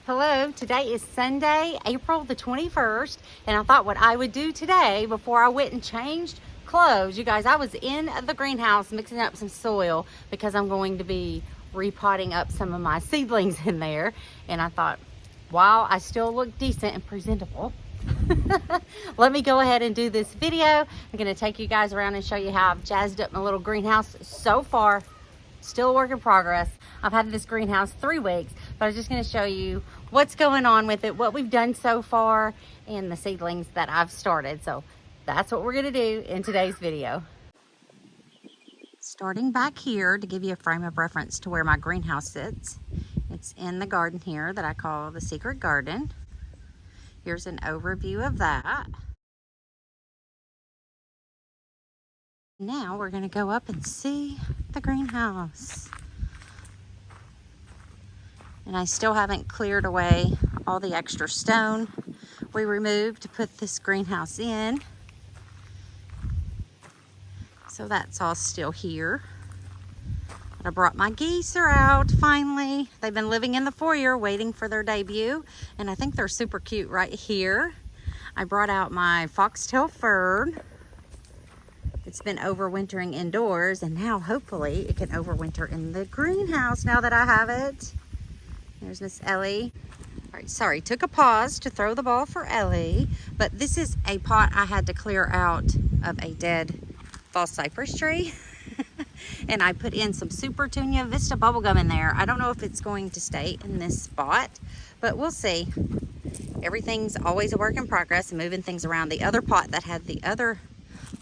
Hello, today is Sunday, April the 21st, and I thought what I would do today before I went and changed clothes. You guys, I was in the greenhouse mixing up some soil because I'm going to be repotting up some of my seedlings in there, and I thought, while I still look decent and presentable, let me go ahead and do this video. I'm going to take you guys around and show you how I've jazzed up my little greenhouse so far. Still a work in progress. I've had this greenhouse 3 weeks, but I'm just going to show you what's going on with it, what we've done so far, and the seedlings that I've started. So that's what we're going to do in today's video. Starting back here to give you a frame of reference to where my greenhouse sits. It's in the garden here that I call the secret garden. Here's an overview of that. Now we're going to go up and see the greenhouse. And I still haven't cleared away all the extra stone we removed to put this greenhouse in. So that's all still here. But I brought my geese are out finally. They've been living in the foyer waiting for their debut, and I think they're super cute right here. I brought out my foxtail fern. It's been overwintering indoors, and now hopefully it can overwinter in the greenhouse now that I have it. There's Miss Ellie. All right, sorry, took a pause to throw the ball for Ellie, but this is a pot I had to clear out of a dead false cypress tree. And I put in some Super Tunia Vista bubblegum in there. I don't know if it's going to stay in this spot, but we'll see. Everything's always a work in progress and moving things around. The other pot that had the other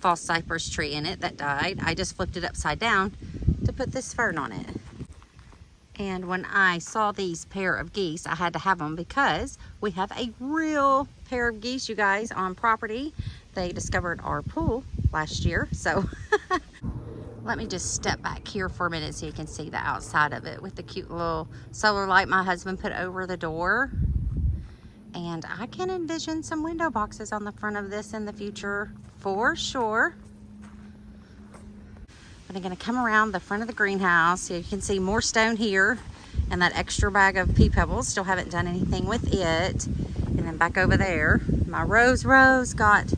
false cypress tree in it that died, I just flipped it upside down to put this fern on it. And when I saw these pair of geese, I had to have them because we have a real pair of geese, you guys, on property. They discovered our pool last year, so let me just step back here for a minute so you can see the outside of it with the cute little solar light my husband put over the door. And I can envision some window boxes on the front of this in the future for sure. But I'm going to come around the front of the greenhouse so you can see more stone here and that extra bag of pea pebbles. Still haven't done anything with it. And then back over there, my rose got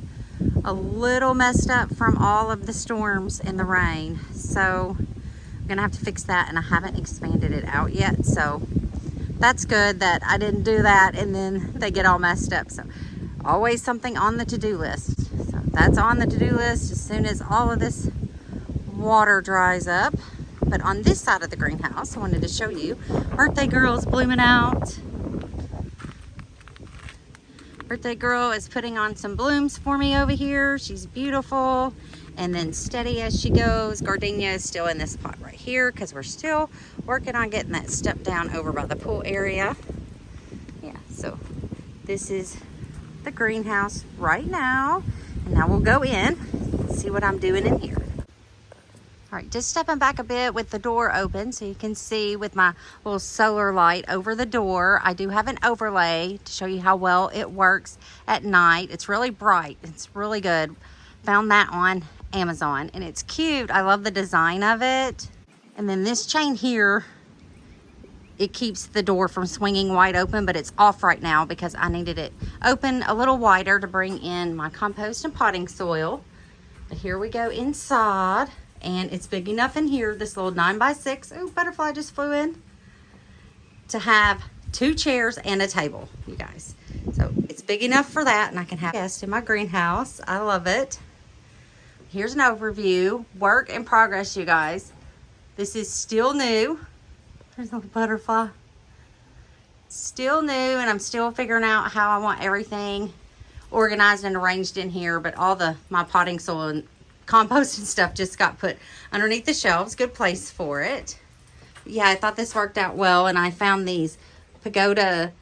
a little messed up from all of the storms and the rain. So I'm going to have to fix that, and I haven't expanded it out yet. So that's good that I didn't do that and then they get all messed up. So always something on the to-do list. So that's on the to-do list as soon as all of this water dries up. But on this side of the greenhouse, I wanted to show you birthday girl's blooming out. Birthday girl is putting on some blooms for me over here. She's beautiful. And then steady as she goes, gardenia is still in this pot right here because we're still working on getting that step down over by the pool area. Yeah, so this is the greenhouse right now. And now we'll go in and see what I'm doing in here. All right, just stepping back a bit with the door open so you can see with my little solar light over the door. I do have an overlay to show you how well it works at night. It's really bright. It's really good. Found that on Amazon, and it's cute. I love the design of it. And then this chain here, it keeps the door from swinging wide open, but it's off right now because I needed it open a little wider to bring in my compost and potting soil. But here we go inside. And it's big enough in here, this little 9x6, oh, butterfly just flew in, to have 2 chairs and a table, you guys. So it's big enough for that, and I can have guests in my greenhouse. I love it. Here's an overview. Work in progress, you guys. This is still new. There's a little butterfly. Still new, and I'm still figuring out how I want everything organized and arranged in here, but all my potting soil and compost and stuff just got put underneath the shelves. Good place for it. Yeah, I thought this worked out well, and I found these pagoda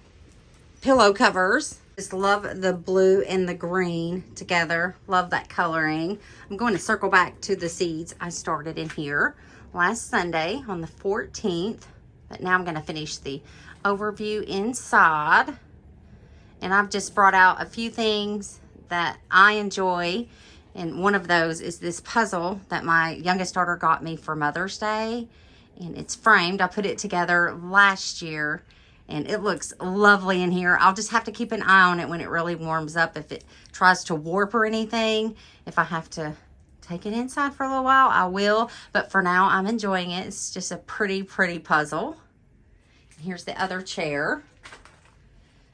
pillow covers. Just love the blue and the green together. Love that coloring. I'm going to circle back to the seeds I started in here last Sunday on the 14th, but now I'm going to finish the overview inside. And I've just brought out a few things that I enjoy. And one of those is this puzzle that my youngest daughter got me for Mother's Day. And it's framed. I put it together last year. And it looks lovely in here. I'll just have to keep an eye on it when it really warms up. If it tries to warp or anything, if I have to take it inside for a little while, I will. But for now, I'm enjoying it. It's just a pretty, pretty puzzle. And here's the other chair.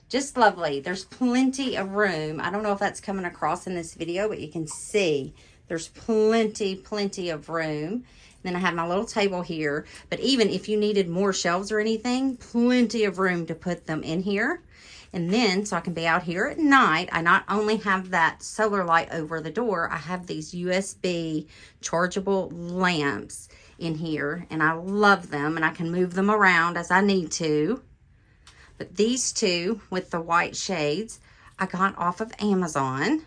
Just lovely. There's plenty of room. I don't know if that's coming across in this video, but you can see there's plenty of room. Then I have my little table here. But even if you needed more shelves or anything, plenty of room to put them in here. And then, so I can be out here at night, I not only have that solar light over the door, I have these USB chargeable lamps in here. And I love them, and I can move them around as I need to. But these two with the white shades, I got off of Amazon.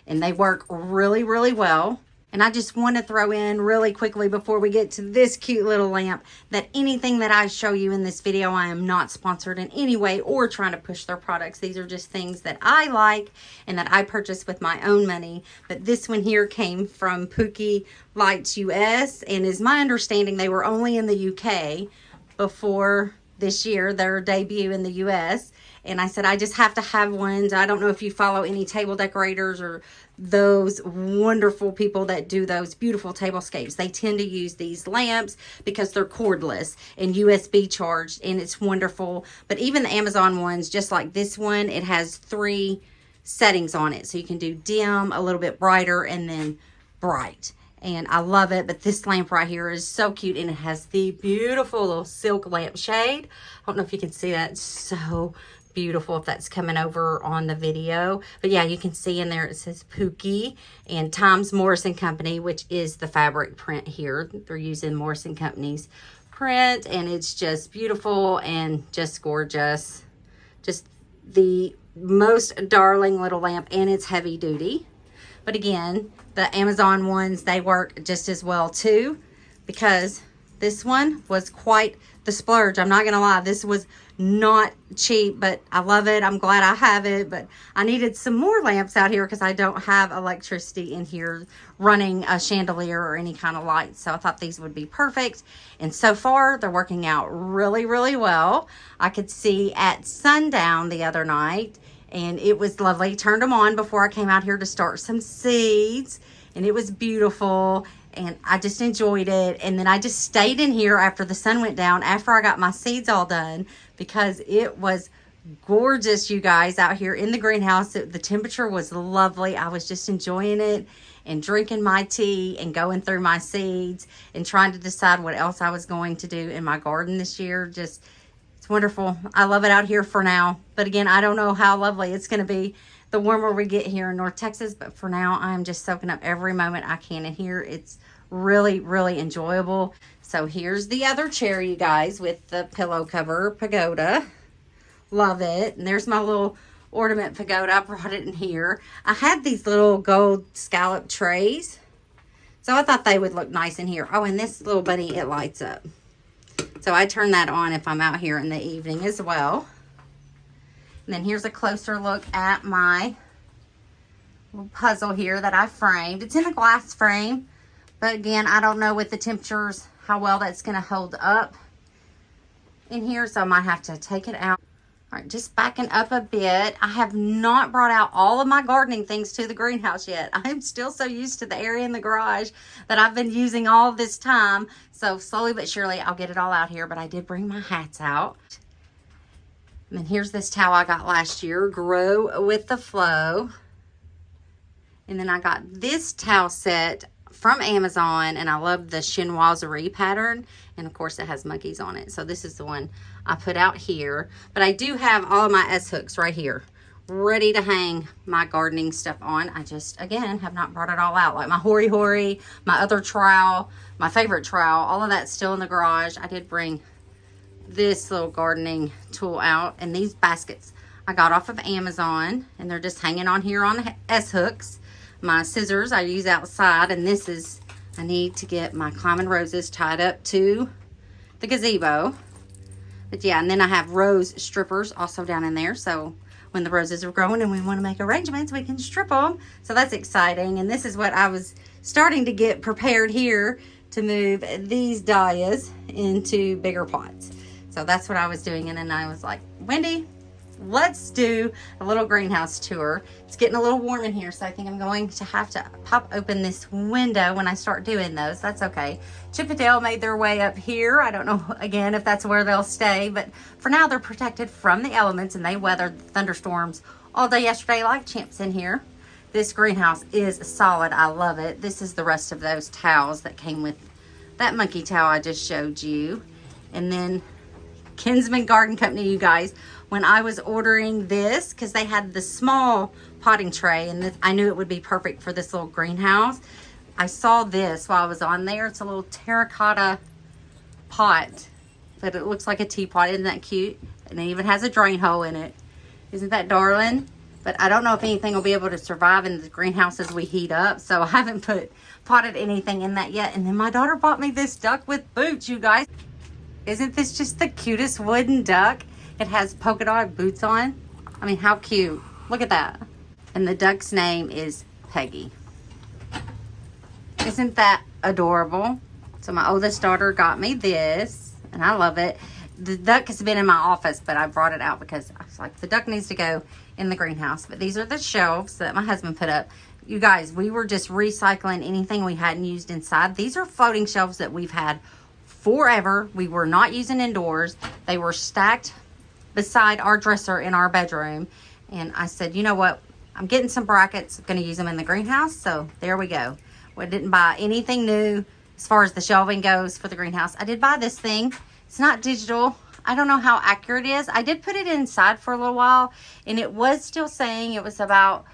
And they work really, really well. And I just want to throw in really quickly before we get to this cute little lamp that anything that I show you in this video, I am not sponsored in any way or trying to push their products. These are just things that I like and that I purchased with my own money. But this one here came from Pookie Lights US, and is my understanding they were only in the UK before this year, their debut in the US. And I said, I just have to have ones. I don't know if you follow any table decorators or those wonderful people that do those beautiful tablescapes. They tend to use these lamps because they're cordless and USB charged, and it's wonderful. But even the Amazon ones, just like this one, it has 3 settings on it. So you can do dim, a little bit brighter, and then bright. And I love it. But this lamp right here is so cute, and it has the beautiful little silk lampshade. I don't know if you can see that. It's so beautiful if that's coming over on the video. But yeah, you can see in there it says Pookie and Times Morrison Company, which is the fabric print here. They're using Morrison Company's print, and it's just beautiful and just gorgeous. Just the most darling little lamp, and it's heavy duty. But again, the Amazon ones, they work just as well too, because this one was quite the splurge. I'm not gonna lie, this was not cheap, but I love it. I'm glad I have it. But I needed some more lamps out here because I don't have electricity in here running a chandelier or any kind of light. So I thought these would be perfect. And so far, they're working out really, really well. I could see at sundown the other night, and it was lovely. Turned them on before I came out here to start some seeds, and it was beautiful. And I just enjoyed it. And then I just stayed in here after the sun went down, after I got my seeds all done, because it was gorgeous, you guys, out here in the greenhouse. The temperature was lovely. I was just enjoying it and drinking my tea and going through my seeds and trying to decide what else I was going to do in my garden this year. Just, it's wonderful. I love it out here for now. But again, I don't know how lovely it's going to be the warmer we get here in North Texas. But for now, I'm just soaking up every moment I can in here. It's really, really enjoyable. So here's the other chair, you guys, with the pillow cover pagoda. Love it. And there's my little ornament pagoda. I brought it in here. I had these little gold scallop trays, so I thought they would look nice in here. Oh, and this little bunny, it lights up. So I turn that on if I'm out here in the evening as well. And then here's a closer look at my little puzzle here that I framed. It's in a glass frame, but again, I don't know with the temperatures how well that's going to hold up in here, so I might have to take it out. All right, just backing up a bit. I have not brought out all of my gardening things to the greenhouse yet. I'm still so used to the area in the garage that I've been using all this time. So slowly but surely, I'll get it all out here, but I did bring my hats out. And then here's this towel I got last year, Grow with the Flow. And then I got this towel set from Amazon, and I love the chinoiserie pattern, and of course it has monkeys on it. So this is the one I put out here, but I do have all of my S-hooks right here ready to hang my gardening stuff on. I just, again, have not brought it all out, like my Hori Hori, my other trowel, my favorite trowel, all of that's still in the garage. I did bring this little gardening tool out, and these baskets I got off of Amazon, and they're just hanging on here on S-hooks. My scissors I use outside, and this is, I need to get my climbing roses tied up to the gazebo. But yeah, and then I have rose strippers also down in there, so when the roses are growing and we want to make arrangements, we can strip them. So that's exciting. And this is what I was starting to get prepared here to move these dahlias into bigger pots. So that's what I was doing. And then I was like, Wendy, let's do a little greenhouse tour. It's getting a little warm in here, so I think I'm going to have to pop open this window when I start doing those. That's okay. Chip and Dale made their way up here. I don't know, again, if that's where they'll stay, but for now they're protected from the elements, and they weathered the thunderstorms all day yesterday like champs in here. This greenhouse is solid. I love it. This is the rest of those towels that came with that monkey towel I just showed you. And then Kinsman Garden Company, you guys, when I was ordering this, because they had the small potting tray, and this, I knew it would be perfect for this little greenhouse. I saw this while I was on there. It's a little terracotta pot, but it looks like a teapot. Isn't that cute? And it even has a drain hole in it. Isn't that darling? But I don't know if anything will be able to survive in the greenhouse as we heat up, so I haven't potted anything in that yet. And then my daughter bought me this duck with boots, you guys. Isn't this just the cutest wooden duck? It has polka dot boots on. I mean, how cute. Look at that. And the duck's name is Peggy. Isn't that adorable? So my oldest daughter got me this, and I love it. The duck has been in my office, but I brought it out because I was like, the duck needs to go in the greenhouse. But these are the shelves that my husband put up. You guys, we were just recycling anything we hadn't used inside. These are floating shelves that we've had forever. We were not using indoors. They were stacked beside our dresser in our bedroom. And I said, you know what? I'm getting some brackets. I'm going to use them in the greenhouse. So there we go. We didn't buy anything new as far as the shelving goes for the greenhouse. I did buy this thing. It's not digital. I don't know how accurate it is. I did put it inside for a little while, and it was still saying it was about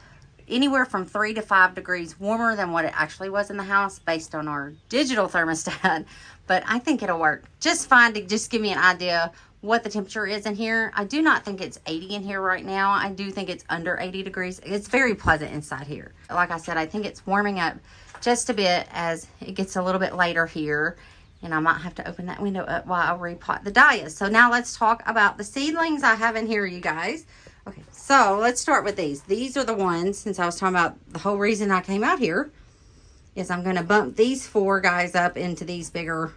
anywhere from 3 to 5 degrees warmer than what it actually was in the house based on our digital thermostat. But I think it'll work just fine to just give me an idea what the temperature is in here. I do not think it's 80 in here right now. I do think it's under 80 degrees. It's very pleasant inside here. Like I said, I think it's warming up just a bit as it gets a little bit later here. And I might have to open that window up while I repot the dahlias. So now let's talk about the seedlings I have in here, you guys. Okay, so let's start with these. These are the ones, since I was talking about the whole reason I came out here, is I'm going to bump these 4 guys up into these bigger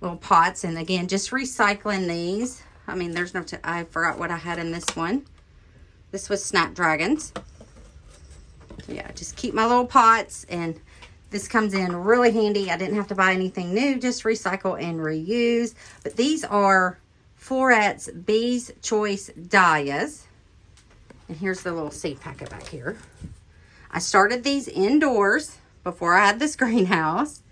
little pots. And again, just recycling these. I mean, there's no, I forgot what I had in this one. This was snapdragons. Yeah, just keep my little pots, and this comes in really handy. I didn't have to buy anything new, just recycle and reuse. But these are Florette's Bee's Choice Dahlias. And here's the little seed packet back here. I started these indoors before I had this greenhouse.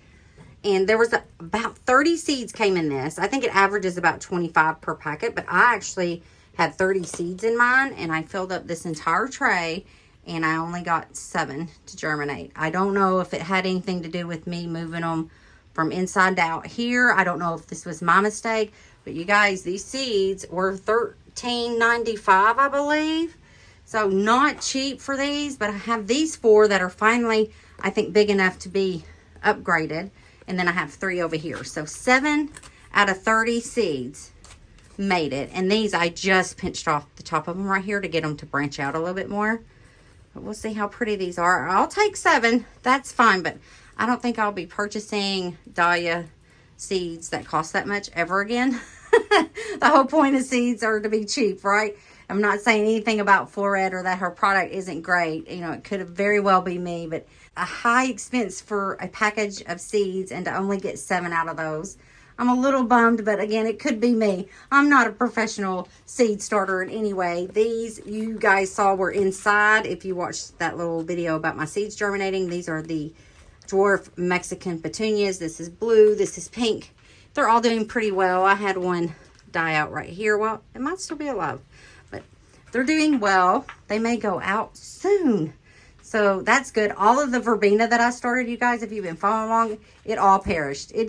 And there was about 30 seeds came in this. I think it averages about 25 per packet, but I actually had 30 seeds in mine, and I filled up this entire tray, and I only got 7 to germinate. I don't know if it had anything to do with me moving them from inside to out here. I don't know if this was my mistake, but you guys, these seeds were $13.95, I believe. So not cheap for these, but I have these 4 that are finally, I think, big enough to be upgraded. And then I have 3 over here. So 7 out of 30 seeds made it. And these, I just pinched off the top of them right here to get them to branch out a little bit more. But we'll see how pretty these are. I'll take 7. That's fine. But I don't think I'll be purchasing dahlia seeds that cost that much ever again. The whole point of seeds are to be cheap, right? I'm not saying anything about Florette or that her product isn't great. You know, it could have very well be me, but a high expense for a package of seeds and to only get 7 out of those. I'm a little bummed, but again, it could be me. I'm not a professional seed starter in any way. These you guys saw were inside. If you watched that little video about my seeds germinating, these are the dwarf Mexican petunias. This is blue. This is pink. They're all doing pretty well. I had one die out right here. Well, it might still be alive, but they're doing well. They may go out soon. So that's good. All of the verbena that I started, you guys, if you've been following along, it all perished. It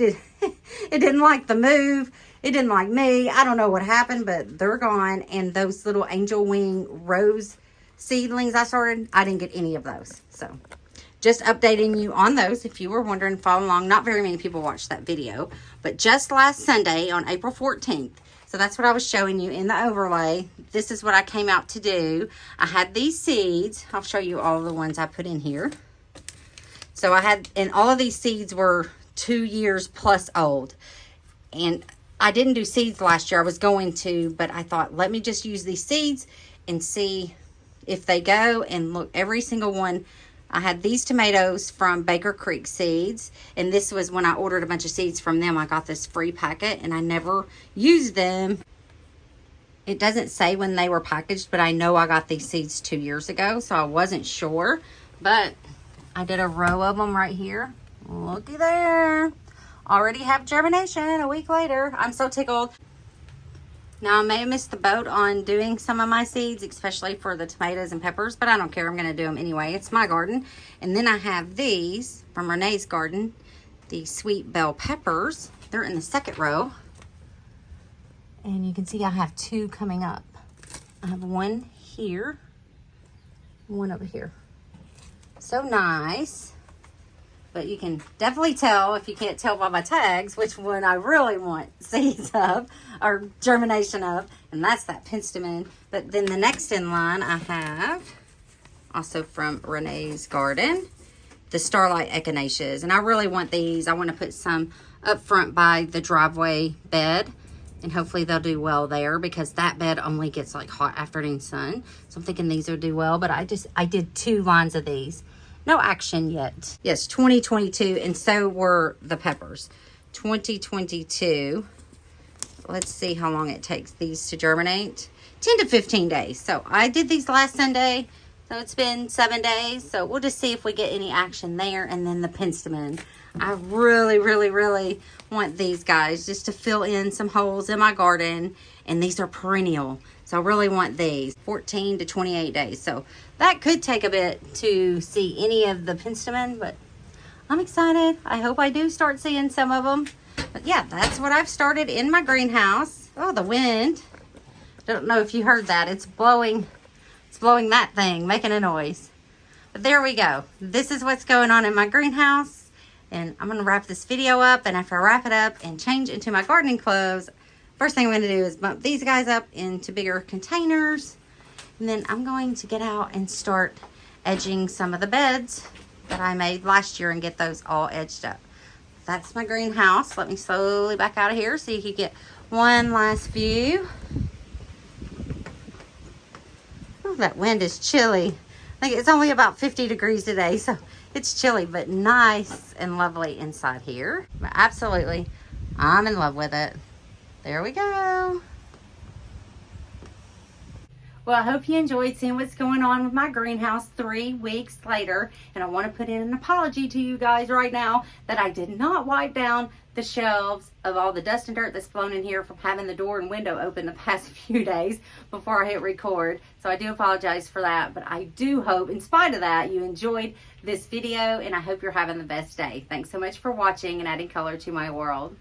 didn't like the move. It didn't like me. I don't know what happened, but they're gone. And those little angel wing rose seedlings I started, I didn't get any of those. So just updating you on those. If you were wondering, follow along. Not very many people watched that video, but just last Sunday on April 14th. So that's what I was showing you in the overlay. This is what I came out to do. I had these seeds. I'll show you all the ones I put in here. So I had, and all of these seeds were 2 years plus old. And I didn't do seeds last year. I was going to, but I thought, let me just use these seeds and see if they go. And look, every single one. I had these tomatoes from Baker Creek Seeds, and this was when I ordered a bunch of seeds from them. I got this free packet, and I never used them. It doesn't say when they were packaged, but I know I got these seeds 2 years ago, so I wasn't sure. But I did a row of them right here. Looky there. Already have germination a week later. I'm so tickled. Now, I may have missed the boat on doing some of my seeds, especially for the tomatoes and peppers, but I don't care. I'm going to do them anyway. It's my garden. And then I have these from Renee's garden, the sweet bell peppers. They're in the second row. And you can see I have 2 coming up. I have one here, one over here. So nice. But you can definitely tell, if you can't tell by my tags, which one I really want seeds of or germination of, and that's that penstemon. But then the next in line I have, also from Renee's garden, the Starlight Echinaceas. And I really want these. I want to put some up front by the driveway bed, and hopefully they'll do well there because that bed only gets like hot afternoon sun. So I'm thinking these will do well, but I did 2 lines of these. No action yet. Yes, 2022, and so were the peppers. 2022. Let's see how long it takes these to germinate. 10 to 15 days. So I did these last Sunday, so it's been 7 days. So we'll just see if we get any action there. And then the penstemon. I really, really, really want these guys just to fill in some holes in my garden. And these are perennial. So I really want these. 14 to 28 days. So that could take a bit to see any of the penstemon, but I'm excited. I hope I do start seeing some of them. But yeah, that's what I've started in my greenhouse. Oh, the wind. Don't know if you heard that. It's blowing that thing, making a noise. But there we go. This is what's going on in my greenhouse. And I'm going to wrap this video up. And after I wrap it up and change into my gardening clothes, first thing I'm going to do is bump these guys up into bigger containers. And then I'm going to get out and start edging some of the beds that I made last year and get those all edged up. That's my greenhouse. Let me slowly back out of here so you can get one last view. Oh, that wind is chilly. I think it's only about 50 degrees today, so it's chilly, but nice and lovely inside here. But absolutely, I'm in love with it. There we go. Well, I hope you enjoyed seeing what's going on with my greenhouse 3 weeks later. And I want to put in an apology to you guys right now that I did not wipe down the shelves of all the dust and dirt that's blown in here from having the door and window open the past few days before I hit record. So I do apologize for that. But I do hope, in spite of that, you enjoyed this video. And I hope you're having the best day. Thanks so much for watching and adding color to my world.